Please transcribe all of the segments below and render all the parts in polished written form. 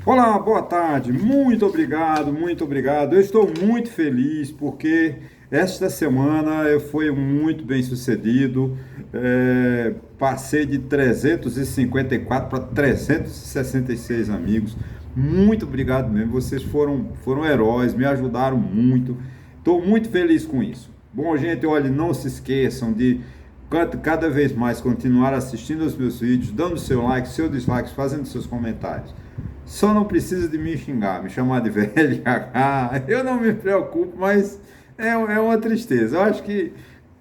Olá, boa tarde. Muito obrigado, muito obrigado. Eu estou muito feliz porque esta semana eu fui muito bem sucedido. Passei de 354 para 366 amigos. Muito obrigado mesmo. Vocês foram heróis, me ajudaram muito. Estou muito feliz com isso. Bom, gente, olha, não se esqueçam de cada vez mais continuar assistindo aos meus vídeos, dando seu like, seu dislike, fazendo seus comentários. Só não precisa de me xingar, me chamar de velho. Eu não me preocupo, mas é uma tristeza. Eu acho que,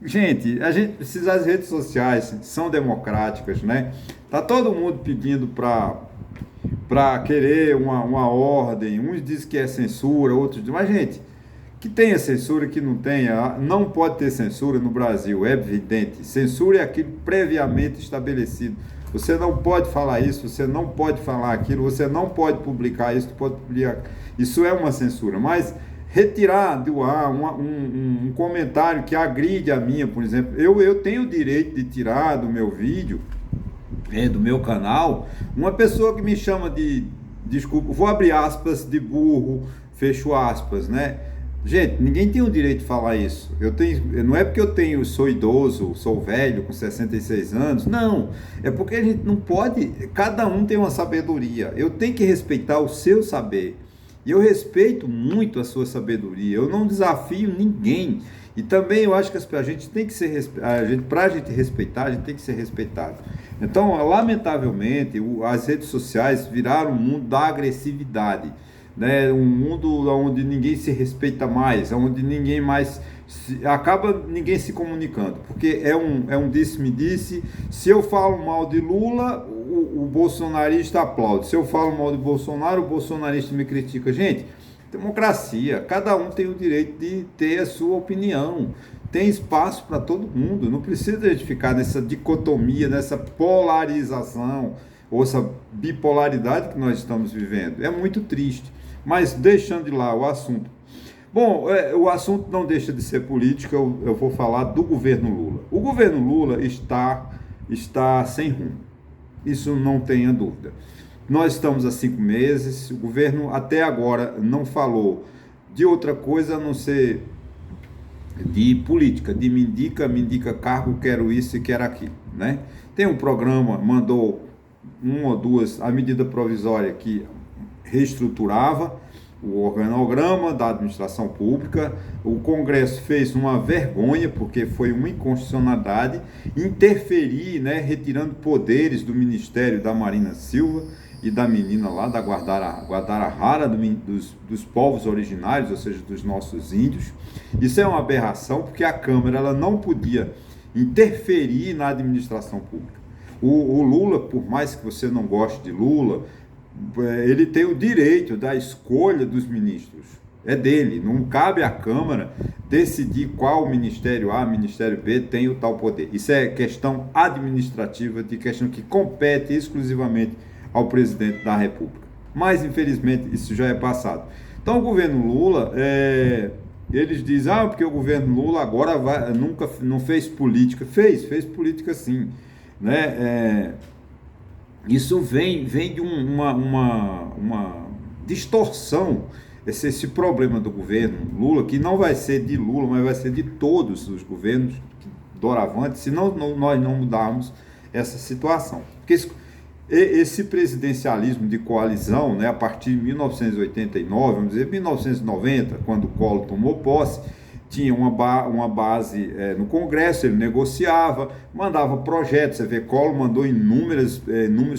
gente, a gente precisa, as redes sociais são democráticas, né? Tá todo mundo pedindo para querer uma ordem. Uns dizem que é censura, outros dizem, mas, gente, que tenha censura, que não tenha, não pode ter censura no Brasil, é evidente. Censura é aquilo previamente estabelecido. Você não pode falar isso, você não pode falar aquilo, você não pode publicar isso, pode publicar. Isso é uma censura. Mas retirar do ar um comentário que agride a minha, por exemplo, eu tenho o direito de tirar do meu vídeo, do meu canal, uma pessoa que me chama de, desculpa, vou abrir aspas, de burro, fecho aspas, né? Gente, ninguém tem o direito de falar isso. Não é porque sou idoso, sou velho, com 66 anos, não. É porque a gente não pode, cada um tem uma sabedoria. Eu tenho que respeitar o seu saber. E eu respeito muito a sua sabedoria. Eu não desafio ninguém. E também eu acho que a gente tem que ser, para a gente respeitar, a gente tem que ser respeitado. Então, lamentavelmente, as redes sociais viraram um mundo da agressividade, né? Um mundo onde ninguém se respeita mais, onde acaba ninguém se comunicando, porque é um disse-me-disse. Se eu falo mal de Lula, o bolsonarista aplaude. Se eu falo mal de Bolsonaro, o bolsonarista me critica. Gente, democracia, cada um tem o direito de ter a sua opinião. Tem espaço para todo mundo, não precisa de ficar nessa dicotomia, nessa polarização, ou essa bipolaridade que nós estamos vivendo. É muito triste. Mas deixando de lá o assunto. Bom, o assunto não deixa de ser política, eu vou falar do governo Lula. O governo Lula está sem rumo, isso não tenha dúvida. Nós estamos há 5 meses, o governo até agora não falou de outra coisa a não ser de política, de me indica cargo, quero isso e quero aquilo, né? Tem um programa, mandou uma ou duas, a medida provisória que reestruturava o organograma da administração pública. O Congresso fez uma vergonha, porque foi uma inconstitucionalidade, interferir, né, retirando poderes do Ministério da Marina Silva e da menina lá da Guadalajara, dos povos originários, ou seja, dos nossos índios. Isso é uma aberração, porque a Câmara ela não podia interferir na administração pública. O Lula, por mais que você não goste de Lula, ele tem o direito da escolha dos ministros. É dele, não cabe à Câmara decidir qual Ministério A, Ministério B tem o tal poder. Isso é questão administrativa, de questão que compete exclusivamente ao presidente da República. Mas, infelizmente, isso já é passado. Então, o governo Lula, eles dizem, porque o governo Lula agora nunca não fez política. Fez política sim, né? Isso vem de uma distorção, esse problema do governo Lula, que não vai ser de Lula, mas vai ser de todos os governos doravante, se nós não mudarmos essa situação. Porque esse presidencialismo de coalizão, né, a partir de 1989, vamos dizer, 1990, quando o Collor tomou posse, tinha uma base no Congresso, ele negociava, mandava projetos. Você vê, Collor mandou inúmeros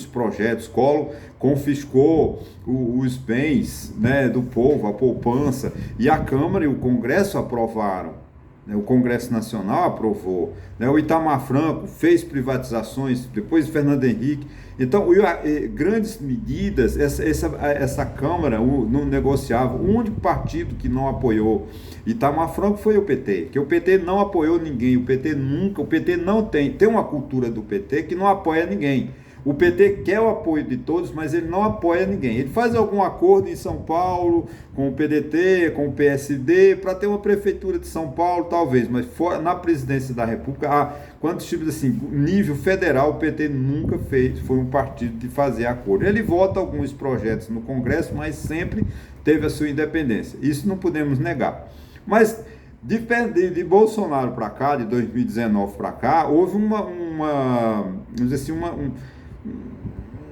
projetos. Collor confiscou os bens, né, do povo, a poupança, e a Câmara e o Congresso aprovaram. O Congresso Nacional aprovou, né? O Itamar Franco fez privatizações, depois Fernando Henrique. Então, grandes medidas, essa Câmara não negociava. O único partido que não apoiou Itamar Franco foi o PT, que o PT não apoiou ninguém. O PT não tem uma cultura do PT que não apoia ninguém. O PT quer o apoio de todos, mas ele não apoia ninguém. Ele faz algum acordo em São Paulo, com o PDT, com o PSD, para ter uma prefeitura de São Paulo, talvez, mas na presidência da República, quando estiver assim, nível federal, o PT nunca fez, foi um partido de fazer acordo. Ele vota alguns projetos no Congresso, mas sempre teve a sua independência. Isso não podemos negar. Mas de Bolsonaro para cá, de 2019 para cá, houve vamos dizer assim,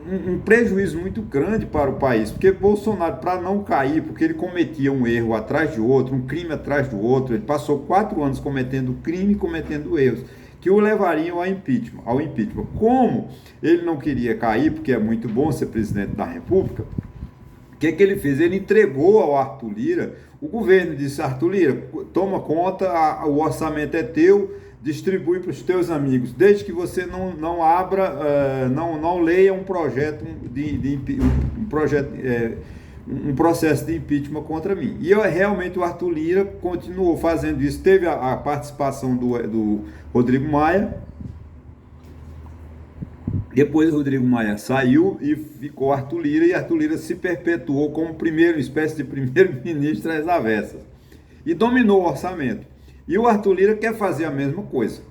um prejuízo muito grande para o país, porque Bolsonaro, para não cair, porque ele cometia um erro atrás de outro, um crime atrás do outro, ele passou 4 anos cometendo crime e cometendo erros, que o levariam ao impeachment. Como ele não queria cair, porque é muito bom ser presidente da República, o que ele fez? Ele entregou ao Arthur Lira o governo, disse: Arthur Lira, toma conta, o orçamento é teu, distribui para os teus amigos, desde que você não abra, não leia um projeto um processo de impeachment contra mim. E realmente o Arthur Lira continuou fazendo isso, teve a participação do Rodrigo Maia. Depois o Rodrigo Maia saiu e ficou Arthur Lira, e Arthur Lira se perpetuou como espécie de primeiro-ministro às avessas. E dominou o orçamento. E o Arthur Lira quer fazer a mesma coisa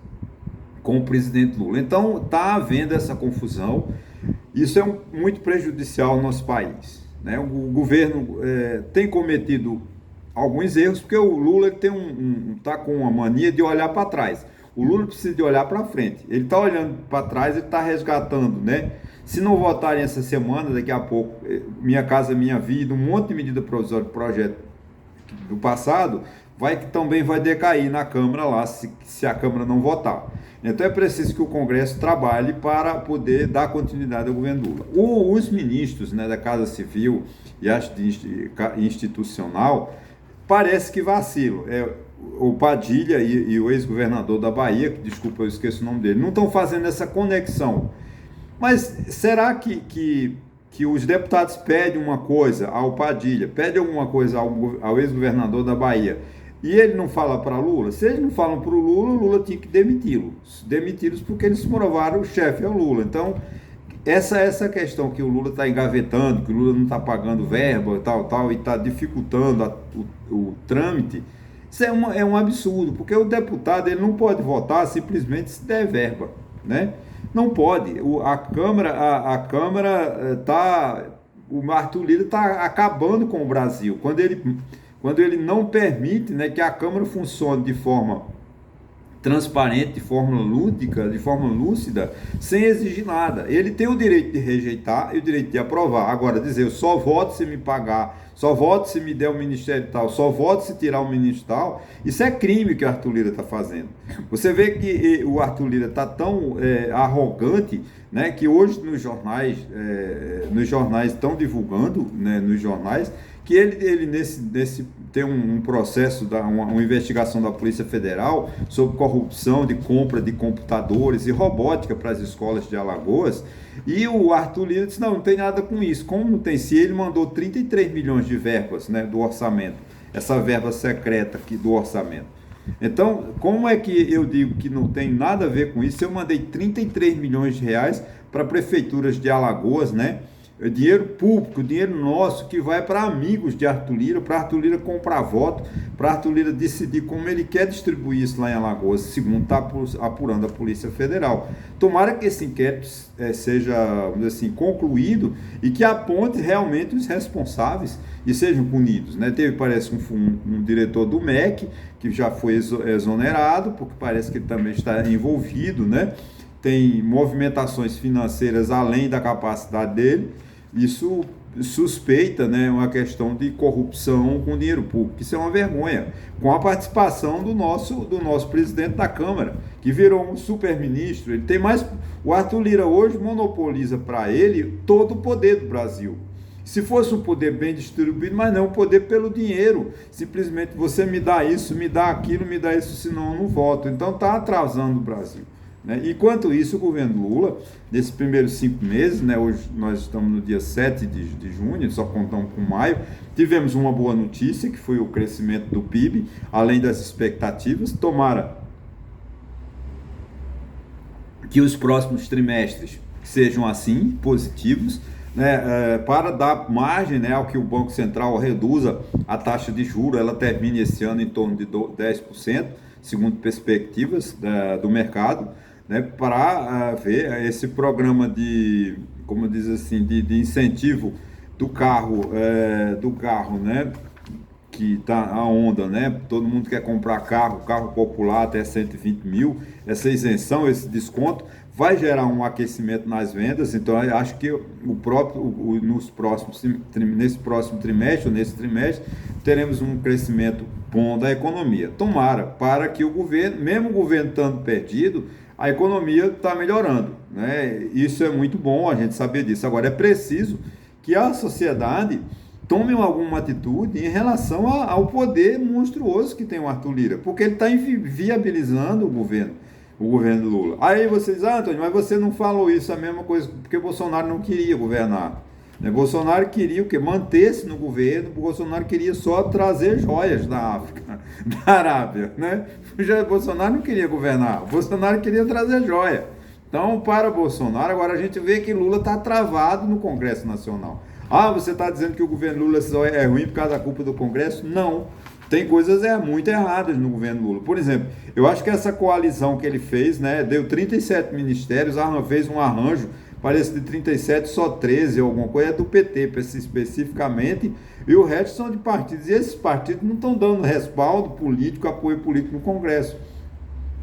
com o presidente Lula. Então está havendo essa confusão. Isso é muito prejudicial ao nosso país, né? O governo tem cometido alguns erros, porque o Lula está com uma mania de olhar para trás. O Lula precisa de olhar para frente. Ele está olhando para trás, ele está resgatando, né? Se não votarem essa semana, daqui a pouco, Minha Casa Minha Vida, um monte de medida provisória, projeto do passado, também vai decair na Câmara lá, se a Câmara não votar. Então é preciso que o Congresso trabalhe para poder dar continuidade ao governo Lula. Os ministros, né, da Casa Civil e institucional, parece que vacilam. O Padilha e o ex-governador da Bahia, desculpa, eu esqueço o nome dele, não estão fazendo essa conexão. Mas será que os deputados pedem uma coisa ao Padilha, pedem alguma coisa ao ex-governador da Bahia, e ele não fala para Lula? Se eles não falam para o Lula tinha que demiti-los porque eles provaram o chefe ao Lula. Então, essa questão que o Lula está engavetando, que o Lula não está pagando verba, tal, e está dificultando o trâmite, isso é um absurdo, porque o deputado ele não pode votar simplesmente se der verba, né? Não pode. A Câmara está... O Arthur Lira está acabando com o Brasil. Quando ele não permite, né, que a Câmara funcione de forma transparente, de forma lúdica, de forma lúcida, sem exigir nada. Ele tem o direito de rejeitar e o direito de aprovar. Agora, dizer, eu só voto se me pagar, só voto se me der o ministério tal, só voto se tirar o ministro tal, isso é crime que o Arthur Lira está fazendo. Você vê que o Arthur Lira está tão arrogante, né, que hoje nos jornais estão divulgando, né, nos jornais, que ele tem um processo, uma investigação da Polícia Federal sobre corrupção de compra de computadores e robótica para as escolas de Alagoas, e o Arthur Lira disse: não tem nada com isso. Como não tem? Se ele mandou 33 milhões de verbas, né, do orçamento, essa verba secreta aqui do orçamento. Então, como é que eu digo que não tem nada a ver com isso? Eu mandei 33 milhões de reais para prefeituras de Alagoas, né? Dinheiro público, dinheiro nosso, que vai para amigos de Arthur Lira, para Arthur Lira comprar voto, para Arthur Lira decidir como ele quer distribuir isso lá em Alagoas, segundo está apurando a Polícia Federal. Tomara que esse inquérito seja, vamos dizer assim, concluído e que aponte realmente os responsáveis e sejam punidos, né? Teve, parece, um diretor do MEC que já foi exonerado, porque parece que ele também está envolvido, né? Tem movimentações financeiras além da capacidade dele. Isso suspeita, né, uma questão de corrupção com dinheiro público. Isso é uma vergonha, com a participação do nosso presidente da Câmara, que virou um super-ministro. Ele tem mais... O Arthur Lira hoje monopoliza para ele todo o poder do Brasil. Se fosse um poder bem distribuído, mas não um poder pelo dinheiro. Simplesmente você me dá isso, me dá aquilo, me dá isso, senão eu não voto. Então está atrasando o Brasil, né? Enquanto isso, o governo Lula, nesses primeiros 5 meses, né, hoje nós estamos no dia 7 de junho, só contamos com maio, tivemos uma boa notícia, que foi o crescimento do PIB, além das expectativas. Tomara que os próximos trimestres sejam assim, positivos, né, para dar margem, né, ao que o Banco Central reduza a taxa de juros, ela termine esse ano em torno de 10%, segundo perspectivas do mercado, né, para ver esse programa de, como diz assim, de incentivo do carro, né, que está a onda, né? Todo mundo quer comprar carro popular até 120 mil. Essa isenção, esse desconto, vai gerar um aquecimento nas vendas. Então, eu acho que nesse próximo trimestre, ou nesse trimestre, teremos um crescimento bom da economia. Tomara, para que o governo, mesmo o governo estando perdido, a economia está melhorando, né? Isso é muito bom a gente saber disso. Agora, é preciso que a sociedade tomem alguma atitude em relação ao poder monstruoso que tem o Arthur Lira, porque ele está viabilizando o governo Lula. Aí vocês, Antônio, mas você não falou isso, a mesma coisa, porque Bolsonaro não queria governar. Né? Bolsonaro queria o quê? Manter-se no governo, Bolsonaro queria só trazer joias da África, da Arábia. Né? Bolsonaro não queria governar, Bolsonaro queria trazer joia. Então, para Bolsonaro, agora a gente vê que Lula está travado no Congresso Nacional. Ah, você está dizendo que o governo Lula só é ruim por causa da culpa do Congresso? Não. Tem coisas muito erradas no governo Lula. Por exemplo, eu acho que essa coalizão que ele fez, né, deu 37 ministérios, Arnold fez um arranjo, parece de 37, só 13 ou alguma coisa, é do PT especificamente, e o resto são de partidos. E esses partidos não estão dando respaldo político, apoio político no Congresso.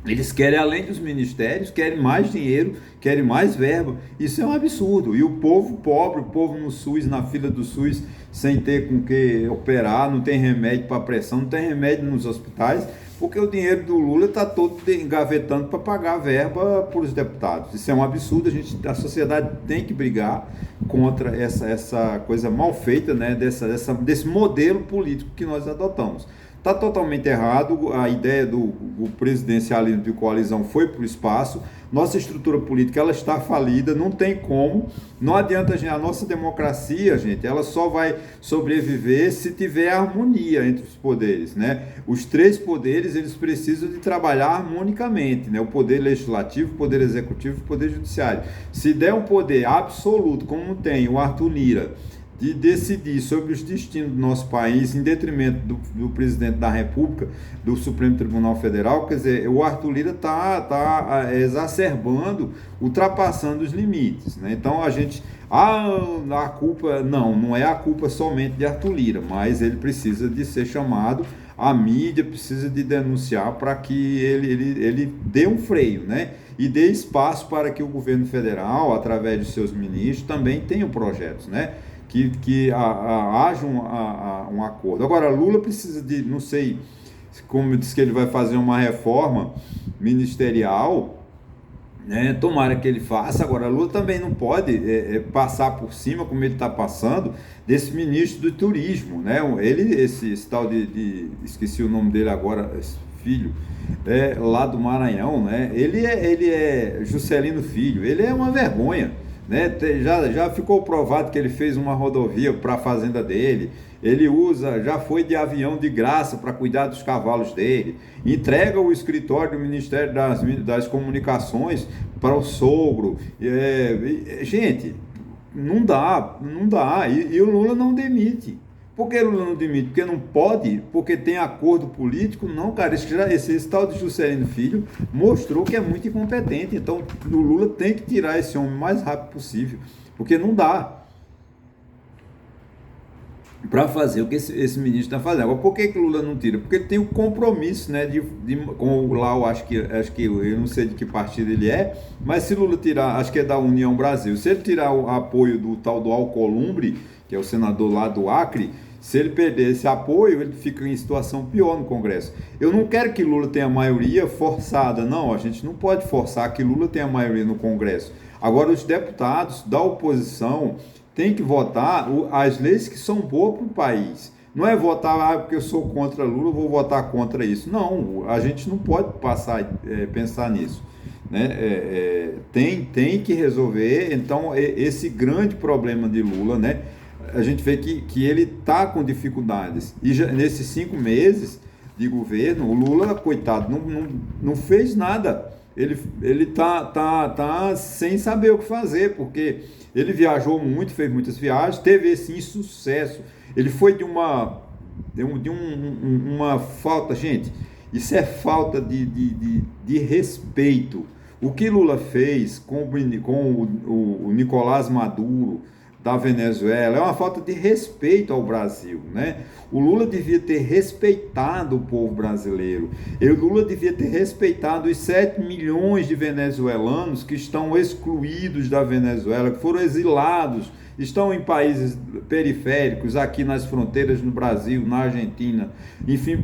Eles querem, além dos ministérios, querem mais dinheiro, querem mais verba. Isso é um absurdo. E o povo pobre, o povo no SUS, na fila do SUS, sem ter com que operar, não tem remédio para pressão, não tem remédio nos hospitais, porque o dinheiro do Lula está todo engavetando para pagar verba para os deputados. Isso é um absurdo. A sociedade tem que brigar contra essa coisa mal feita, né, desse modelo político que nós adotamos. Está totalmente errado, a ideia do presidencialismo de coalizão foi para o espaço, nossa estrutura política ela está falida, não tem como, não adianta a nossa democracia, gente, ela só vai sobreviver se tiver harmonia entre os poderes, né? Os três poderes, eles precisam de trabalhar harmonicamente, né? O poder legislativo, o poder executivo e o poder judiciário. Se der um poder absoluto, como tem o Arthur Lira, de decidir sobre os destinos do nosso país em detrimento do presidente da República, do Supremo Tribunal Federal, quer dizer, o Arthur Lira está exacerbando, ultrapassando os limites, né? Então a culpa, não é a culpa somente de Arthur Lira, mas ele precisa de ser chamado, a mídia precisa de denunciar para que ele dê um freio, né? E dê espaço para que o governo federal, através de seus ministros, também tenha projetos, né? Que haja um acordo. Agora, Lula precisa de, não sei, como diz que ele vai fazer uma reforma ministerial, né? Tomara que ele faça. Agora, Lula também não pode passar por cima, como ele está passando, desse ministro do turismo, né? Esse tal esqueci o nome dele agora, esse filho, lá do Maranhão, né? Ele é Juscelino Filho, ele é uma vergonha. Né? Já ficou provado que ele fez uma rodovia para a fazenda dele, ele já foi de avião de graça para cuidar dos cavalos dele, entrega o escritório do Ministério das Comunicações para o sogro, gente, não dá, e o Lula não demite. Por que Lula não demite? Porque não pode? Porque tem acordo político? Não, cara, esse tal de Juscelino Filho mostrou que é muito incompetente. Então, o Lula tem que tirar esse homem o mais rápido possível, porque não dá para fazer o que esse ministro está fazendo. Agora, por que o Lula não tira? Porque ele tem o compromisso, né, com o Lau, acho que eu não sei de que partido ele é, mas se Lula tirar, acho que é da União Brasil, se ele tirar o apoio do tal do Alcolumbre, que é o senador lá do Acre, se ele perder esse apoio, ele fica em situação pior no Congresso. Eu não quero que Lula tenha maioria forçada, não, a gente não pode forçar que Lula tenha maioria no Congresso. Agora, os deputados da oposição têm que votar as leis que são boas para o país. Não é votar, porque eu sou contra Lula, eu vou votar contra isso. Não, a gente não pode pensar nisso. Né? Tem que resolver, então, esse grande problema de Lula, né? A gente vê que ele está com dificuldades. E nesses 5 meses de governo, o Lula, coitado, não fez nada. ele tá sem saber o que fazer, porque ele viajou muito, fez muitas viagens, teve esse insucesso. Ele foi uma falta, gente, isso é falta de respeito. O que Lula fez com o Nicolás Maduro da Venezuela é uma falta de respeito ao Brasil, né? O Lula devia ter respeitado o povo brasileiro. O Lula devia ter respeitado os 7 milhões de venezuelanos que estão excluídos da Venezuela, que foram exilados, estão em países periféricos, aqui nas fronteiras no Brasil, na Argentina, enfim,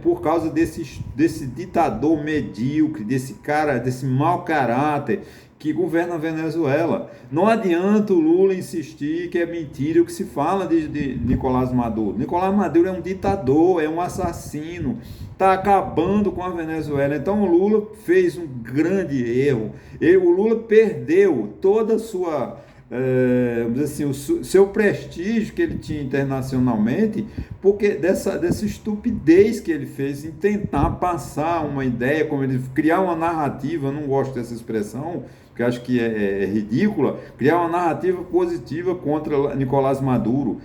por causa desse ditador medíocre, desse mau caráter que governa a Venezuela. Não adianta o Lula insistir que é mentira o que se fala de Nicolás Maduro. Nicolás Maduro é um ditador, é um assassino, está acabando com a Venezuela. Então o Lula fez um grande erro. O Lula perdeu toda a sua... vamos dizer assim, o seu prestígio que ele tinha internacionalmente, porque dessa estupidez que ele fez em tentar passar uma ideia, como ele criar uma narrativa. Eu não gosto dessa expressão, porque acho que é ridícula, criar uma narrativa positiva contra Nicolás Maduro.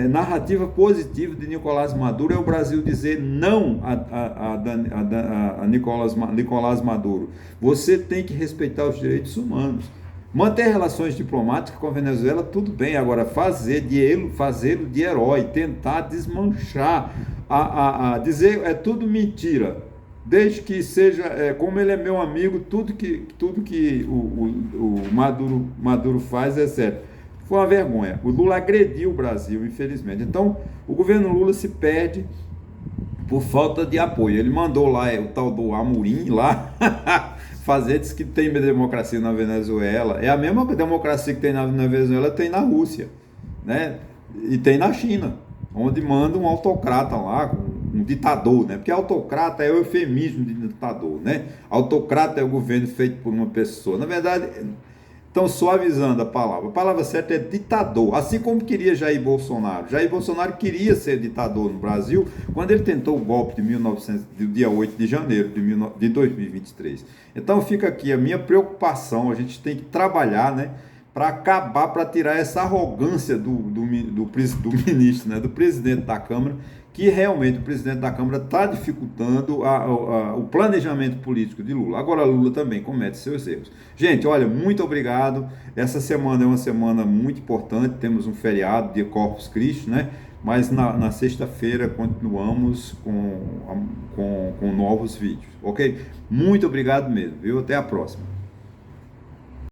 Narrativa positiva de Nicolás Maduro é o Brasil dizer não a Nicolás Maduro. Você tem que respeitar os direitos humanos. Manter relações diplomáticas com a Venezuela, tudo bem. Agora, fazer de herói, tentar desmanchar, dizer é tudo mentira. Desde que seja, como ele é meu amigo, tudo que o Maduro faz é certo. Foi uma vergonha. O Lula agrediu o Brasil, infelizmente. Então, o governo Lula se perde por falta de apoio. Ele mandou lá o tal do Amorim lá fazer, diz que tem democracia na Venezuela. É a mesma democracia que tem na Venezuela, tem na Rússia, né? E tem na China, onde manda um autocrata lá, um ditador, né? Porque autocrata é o eufemismo de ditador, né? Autocrata é o governo feito por uma pessoa. Na verdade, estão suavizando a palavra certa é ditador, assim como queria Jair Bolsonaro. Jair Bolsonaro queria ser ditador no Brasil quando ele tentou o golpe do dia 8 de janeiro de 2023. Então fica aqui a minha preocupação. A gente tem que trabalhar, né, para acabar, para tirar essa arrogância do ministro, né, do presidente da Câmara, que realmente o presidente da Câmara está dificultando o planejamento político de Lula. Agora, Lula também comete seus erros. Gente, olha, muito obrigado. Essa semana é uma semana muito importante. Temos um feriado de Corpus Christi, né? Mas na sexta-feira continuamos com novos vídeos, ok? Muito obrigado mesmo, viu? Até a próxima.